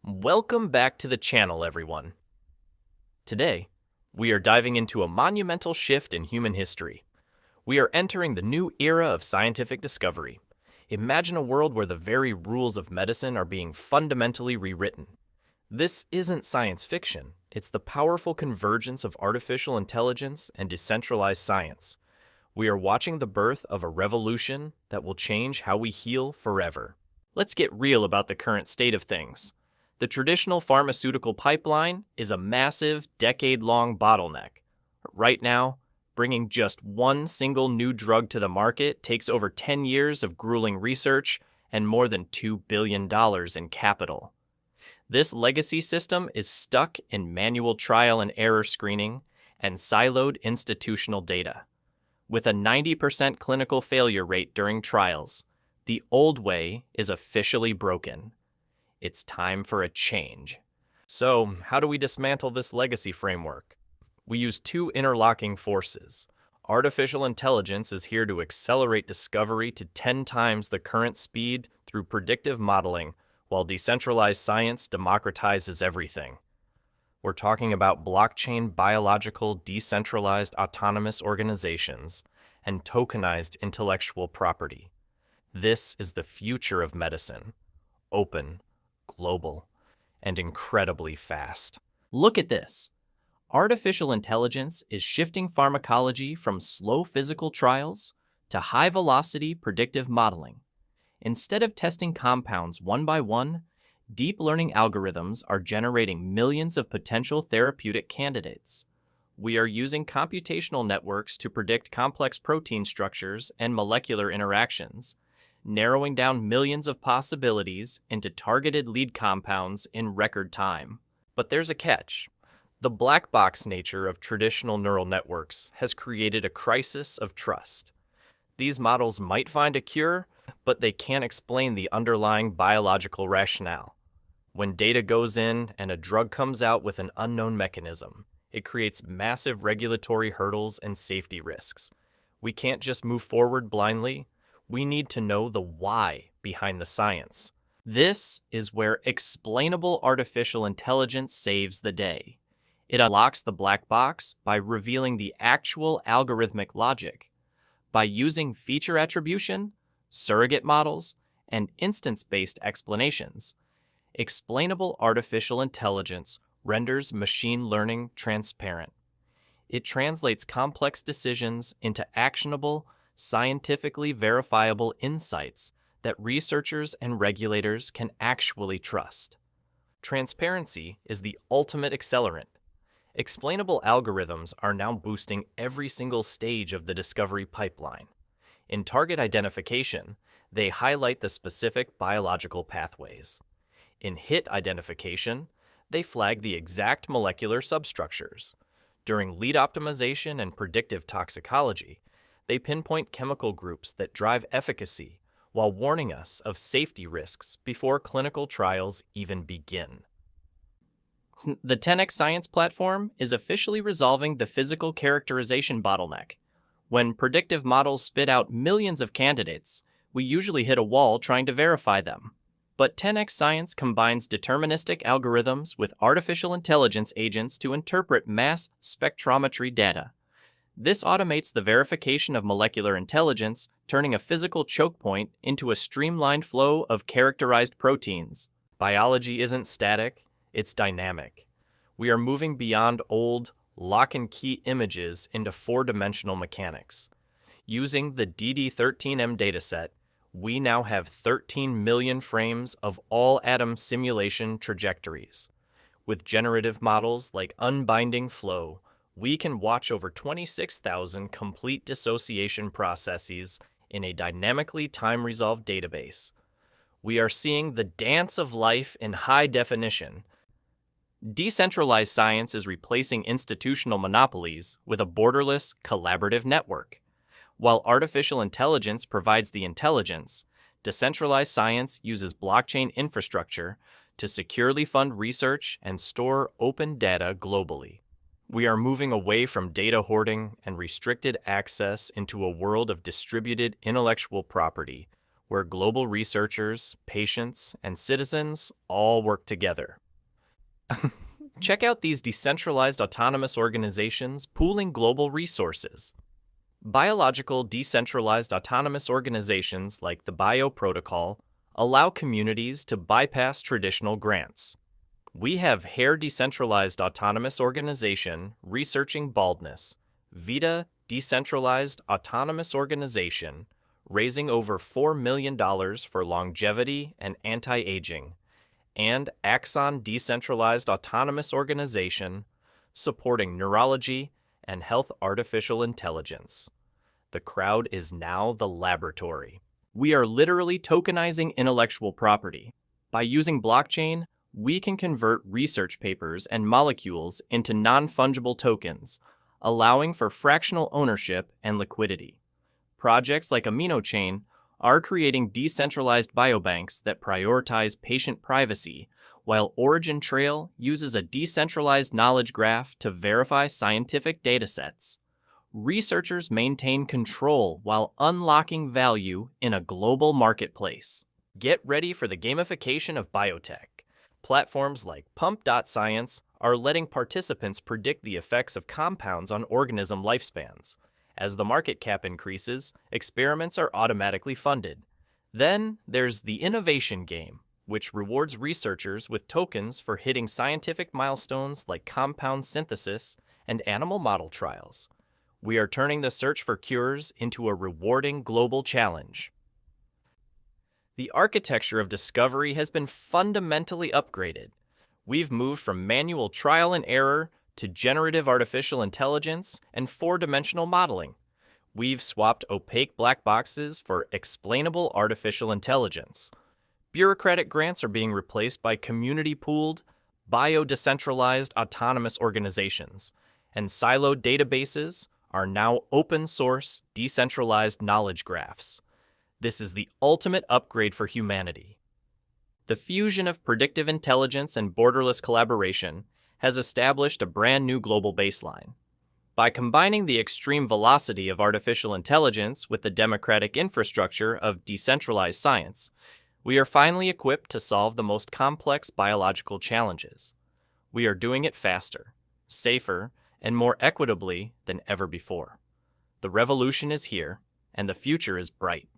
Welcome back to the channel, everyone. Today, we are diving into a monumental shift in human history. We are entering the new era of scientific discovery. Imagine a world where the very rules of medicine are being fundamentally rewritten. This isn't science fiction. It's the powerful convergence of artificial intelligence and decentralized science. We are watching the birth of a revolution that will change how we heal forever. Let's get real about the current state of things. The traditional pharmaceutical pipeline is a massive, decade-long bottleneck. Right now, bringing just one single new drug to the market takes over 10 years of grueling research and more than $2 billion in capital. This legacy system is stuck in manual trial and error screening and siloed institutional data. With a 90% clinical failure rate during trials, the old way is officially broken. It's time for a change. So, how do we dismantle this legacy framework? We use two interlocking forces. Artificial intelligence is here to accelerate discovery to 10 times the current speed through predictive modeling, while decentralized science democratizes everything. We're talking about blockchain biological decentralized autonomous organizations and tokenized intellectual property. This is the future of medicine. Open, global, and incredibly fast. Look at this. Artificial intelligence is shifting pharmacology from slow physical trials to high-velocity predictive modeling. Instead of testing compounds one by one, deep learning algorithms are generating millions of potential therapeutic candidates. We are using computational networks to predict complex protein structures and molecular interactions, narrowing down millions of possibilities into targeted lead compounds in record time. But there's a catch. The black box nature of traditional neural networks has created a crisis of trust. These models might find a cure, but they can't explain the underlying biological rationale. When data goes in and a drug comes out with an unknown mechanism, it creates massive regulatory hurdles and safety risks. We can't just move forward blindly. We need to know the why behind the science. This is where explainable artificial intelligence saves the day. It unlocks the black box by revealing the actual algorithmic logic. By using feature attribution, surrogate models, and instance-based explanations, explainable artificial intelligence renders machine learning transparent. It translates complex decisions into actionable, scientifically verifiable insights that researchers and regulators can actually trust. Transparency is the ultimate accelerant. Explainable algorithms are now boosting every single stage of the discovery pipeline. In target identification, they highlight the specific biological pathways. In hit identification, they flag the exact molecular substructures. During lead optimization and predictive toxicology, they pinpoint chemical groups that drive efficacy while warning us of safety risks before clinical trials even begin. The 10x Science platform is officially resolving the physical characterization bottleneck. When predictive models spit out millions of candidates, we usually hit a wall trying to verify them. But 10x Science combines deterministic algorithms with artificial intelligence agents to interpret mass spectrometry data. This automates the verification of molecular intelligence, turning a physical choke point into a streamlined flow of characterized proteins. Biology isn't static, it's dynamic. We are moving beyond old, lock-and-key images into four-dimensional mechanics. Using the DD13M dataset, we now have 13 million frames of all atom simulation trajectories. With generative models like unbinding flow, we can watch over 26,000 complete dissociation processes in a dynamically time-resolved database. We are seeing the dance of life in high definition. Decentralized science is replacing institutional monopolies with a borderless, collaborative network. While artificial intelligence provides the intelligence, decentralized science uses blockchain infrastructure to securely fund research and store open data globally. We are moving away from data hoarding and restricted access into a world of distributed intellectual property, where global researchers, patients, and citizens all work together. Check out these decentralized autonomous organizations pooling global resources. Biological decentralized autonomous organizations like the Bio Protocol allow communities to bypass traditional grants. We have Hair Decentralized Autonomous Organization researching baldness, Vita Decentralized Autonomous Organization raising over $4 million for longevity and anti-aging, and Axon Decentralized Autonomous Organization supporting neurology and health artificial intelligence. The crowd is now the laboratory. We are literally tokenizing intellectual property. By using blockchain, we can convert research papers and molecules into non-fungible tokens, allowing for fractional ownership and liquidity. Projects like AminoChain are creating decentralized biobanks that prioritize patient privacy, while Origin Trail uses a decentralized knowledge graph to verify scientific datasets. Researchers maintain control while unlocking value in a global marketplace. Get ready for the gamification of biotech. Platforms like Pump.Science are letting participants predict the effects of compounds on organism lifespans. As the market cap increases, experiments are automatically funded. Then there's the innovation game, which rewards researchers with tokens for hitting scientific milestones like compound synthesis and animal model trials. We are turning the search for cures into a rewarding global challenge. The architecture of discovery has been fundamentally upgraded. We've moved from manual trial and error to generative artificial intelligence and four-dimensional modeling. We've swapped opaque black boxes for explainable artificial intelligence. Bureaucratic grants are being replaced by community-pooled, bio-decentralized autonomous organizations, and siloed databases are now open-source, decentralized knowledge graphs. This is the ultimate upgrade for humanity. The fusion of predictive intelligence and borderless collaboration has established a brand new global baseline. By combining the extreme velocity of artificial intelligence with the democratic infrastructure of decentralized science, we are finally equipped to solve the most complex biological challenges. We are doing it faster, safer, and more equitably than ever before. The revolution is here, and the future is bright.